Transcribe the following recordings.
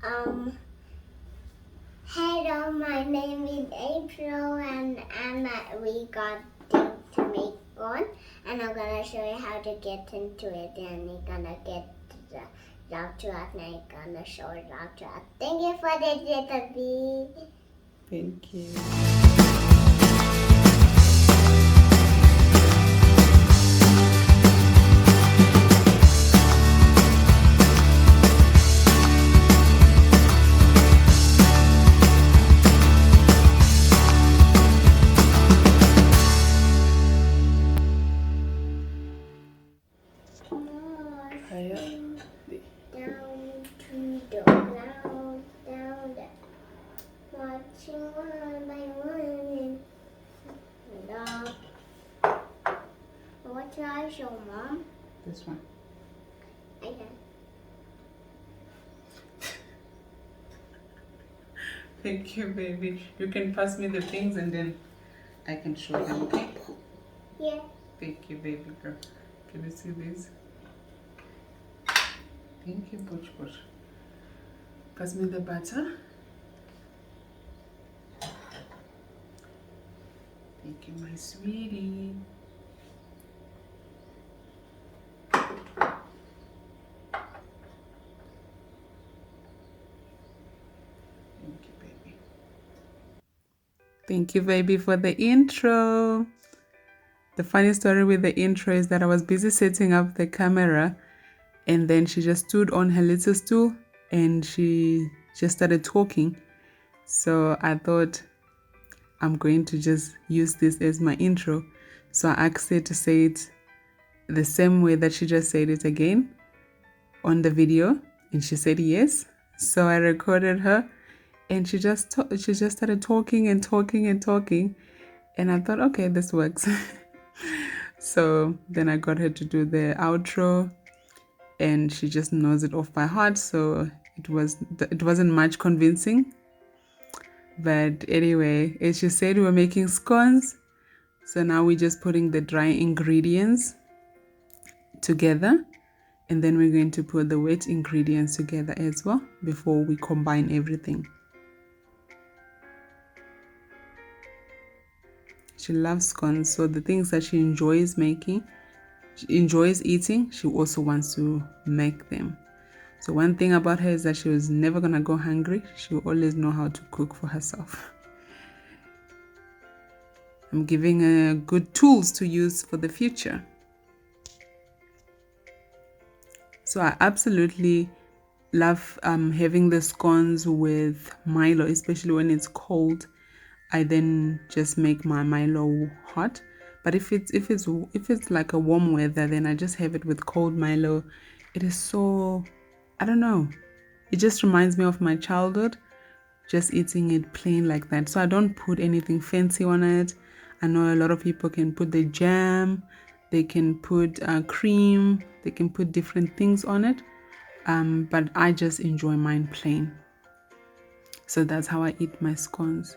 Um, Hello, my name is April, and we got to make one, and I'm gonna show you how to get into it, and you're gonna get the love to us, and I'm gonna show it love to us. Thank you for the little bee. Thank you. Down to the ground, down there, watching one by one. What should I show, Mom? This one. Okay. Thank you, baby. You can pass me the things and then I can show them, okay? Yeah. Thank you, baby girl. Can you see this? Thank you, Butch Butch. Pass me the butter. Thank you, my sweetie. Thank you, baby, for the intro. The funny story with the intro is that I was busy setting up the camera and then she just stood on her little stool and she just started talking. So I thought I'm going to just use this as my intro. So I asked her to say it the same way that she just said it again on the video, and she said yes. So I recorded her and she just started talking and talking and talking, and I thought, okay, this works. So then I got her to do the outro and she just knows it off by heart, so it wasn't much convincing. But anyway, as she said, we were making scones, so now we're just putting the dry ingredients together, and then we're going to put the wet ingredients together as well before we combine everything. She loves scones, so the things that she enjoys making, she enjoys eating, she also wants to make them. So one thing about her is that she was never gonna go hungry. She will always know how to cook for herself. I'm giving her good tools to use for the future. So I absolutely love having the scones with Milo, especially when it's cold. I then just make my Milo hot. But if it's like a warm weather, then I just have it with cold Milo. It is so, I don't know. It just reminds me of my childhood, just eating it plain like that. So I don't put anything fancy on it. I know a lot of people can put the jam, they can put cream, they can put different things on it. But I just enjoy mine plain. So that's how I eat my scones.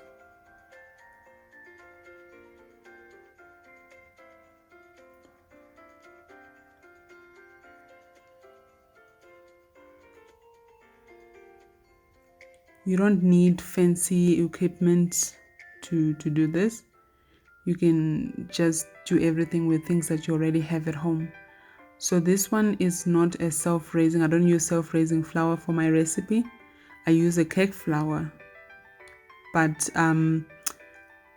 You don't need fancy equipment to do this. You can just do everything with things that you already have at home. So this one is not a self-raising. I don't use self-raising flour for my recipe. I use a cake flour. But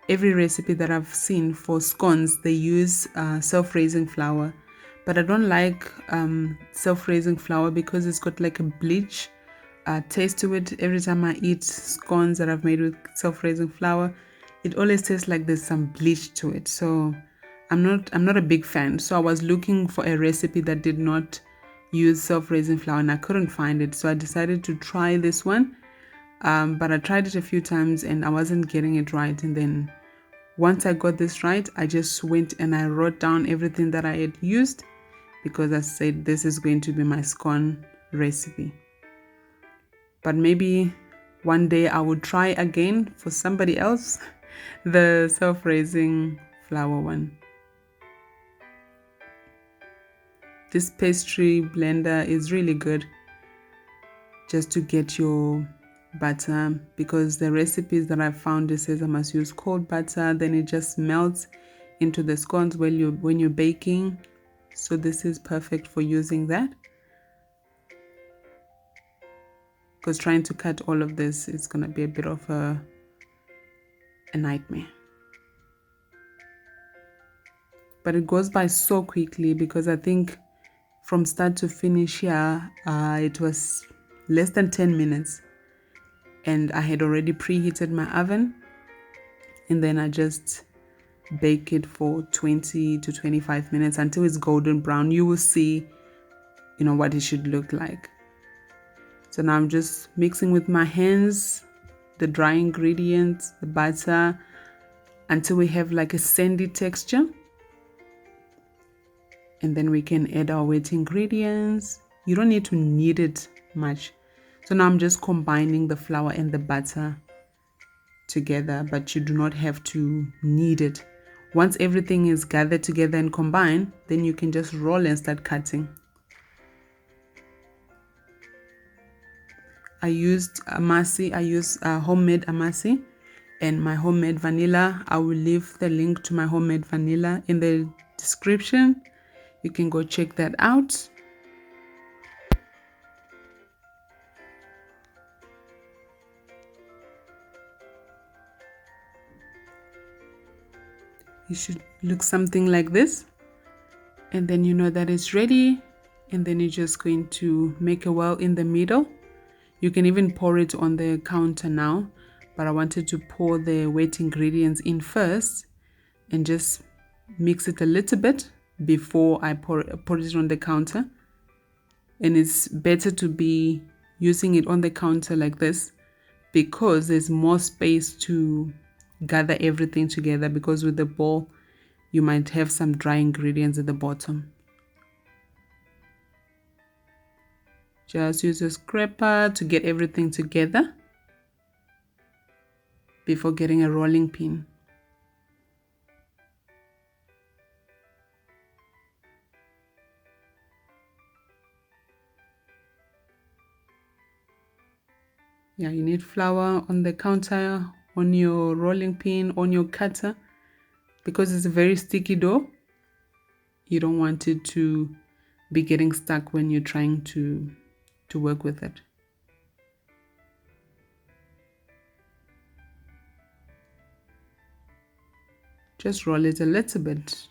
every recipe that I've seen for scones, they use self-raising flour. But I don't like self-raising flour because it's got like a bleach taste to it. Every time I eat scones that I've made with self-raising flour, it always tastes like there's some bleach to it. So I'm not a big fan. So I was looking for a recipe that did not use self-raising flour and I couldn't find it. So I decided to try this one. But I tried it a few times and I wasn't getting it right. And then once I got this right, I just went and I wrote down everything that I had used because I said this is going to be my scone recipe. But maybe one day I would try again for somebody else, the self-raising flour one. This pastry blender is really good. just to get your butter, because the recipes that I found, it says I must use cold butter, then it just melts into the scones when you're baking. So this is perfect for using that, because trying to cut all of this is going to be a bit of a nightmare. But it goes by so quickly, because I think from start to finish here, it was less than 10 minutes. And I had already preheated my oven. And then I just bake it for 20 to 25 minutes until it's golden brown. You will see, what it should look like. So now I'm just mixing with my hands the dry ingredients, the butter, until we have like a sandy texture. And then we can add our wet ingredients. You don't need to knead it much. So now I'm just combining the flour and the butter together, but you do not have to knead it. Once everything is gathered together and combined, then you can just roll and start cutting. I used amasi. I use homemade amasi and my homemade vanilla. I will leave the link to my homemade vanilla in the description. You can go check that out. It should look something like this. And then you know that it's ready. And then you're just going to make a well in the middle. You can even pour it on the counter now, but I wanted to pour the wet ingredients in first and just mix it a little bit before I pour it on the counter. And it's better to be using it on the counter like this, because there's more space to gather everything together, because with the bowl you might have some dry ingredients at the bottom. Just use a scraper to get everything together before getting a rolling pin. Yeah, you need flour on the counter, on your rolling pin, on your cutter, because it's a very sticky dough. You don't want it to be getting stuck when you're trying to work with it. Just roll it a little bit.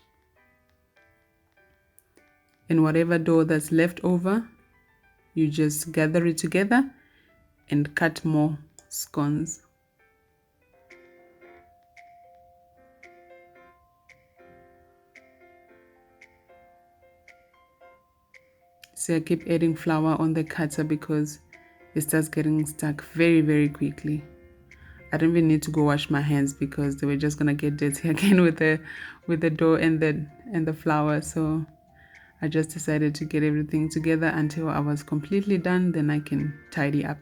And whatever dough that's left over, you just gather it together and cut more scones. So I keep adding flour on the cutter because it starts getting stuck very, very quickly. I don't even need to go wash my hands because they were just gonna get dirty again with the dough and the flour. So I just decided to get everything together until I was completely done. Then I can tidy up.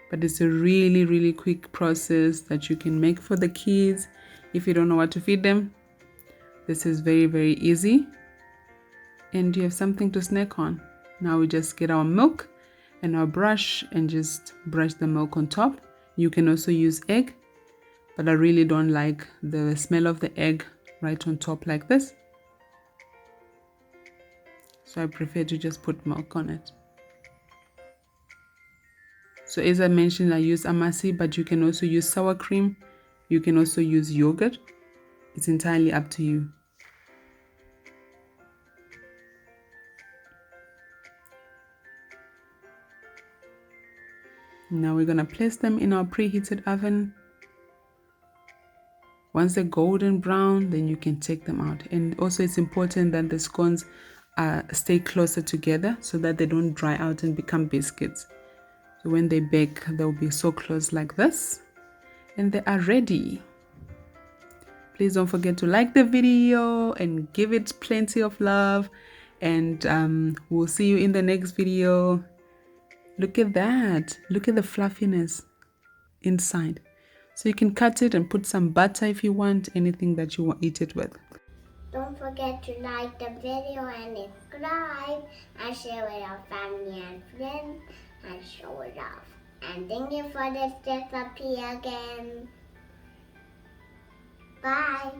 But it's a really, really quick process that you can make for the kids if you don't know what to feed them. This is very, very easy. And you have something to snack on. Now we just get our milk and our brush and just brush the milk on top. You can also use egg, but I really don't like the smell of the egg right on top like this. So I prefer to just put milk on it. So as I mentioned, I use amasi, but you can also use sour cream. You can also use yogurt. It's entirely up to you. Now we're gonna place them in our preheated oven. Once they're golden brown, then you can take them out. And also it's important that the scones stay closer together so that they don't dry out and become biscuits. So when they bake, they'll be so close like this. And they are ready. Please don't forget to like the video and give it plenty of love. And we'll see you in the next video. Look at that. Look at the fluffiness inside. So you can cut it and put some butter if you want, anything that you want to eat it with. Don't forget to like the video and subscribe and share with our family and friends and show it off. And thank you for this recipe again. Bye.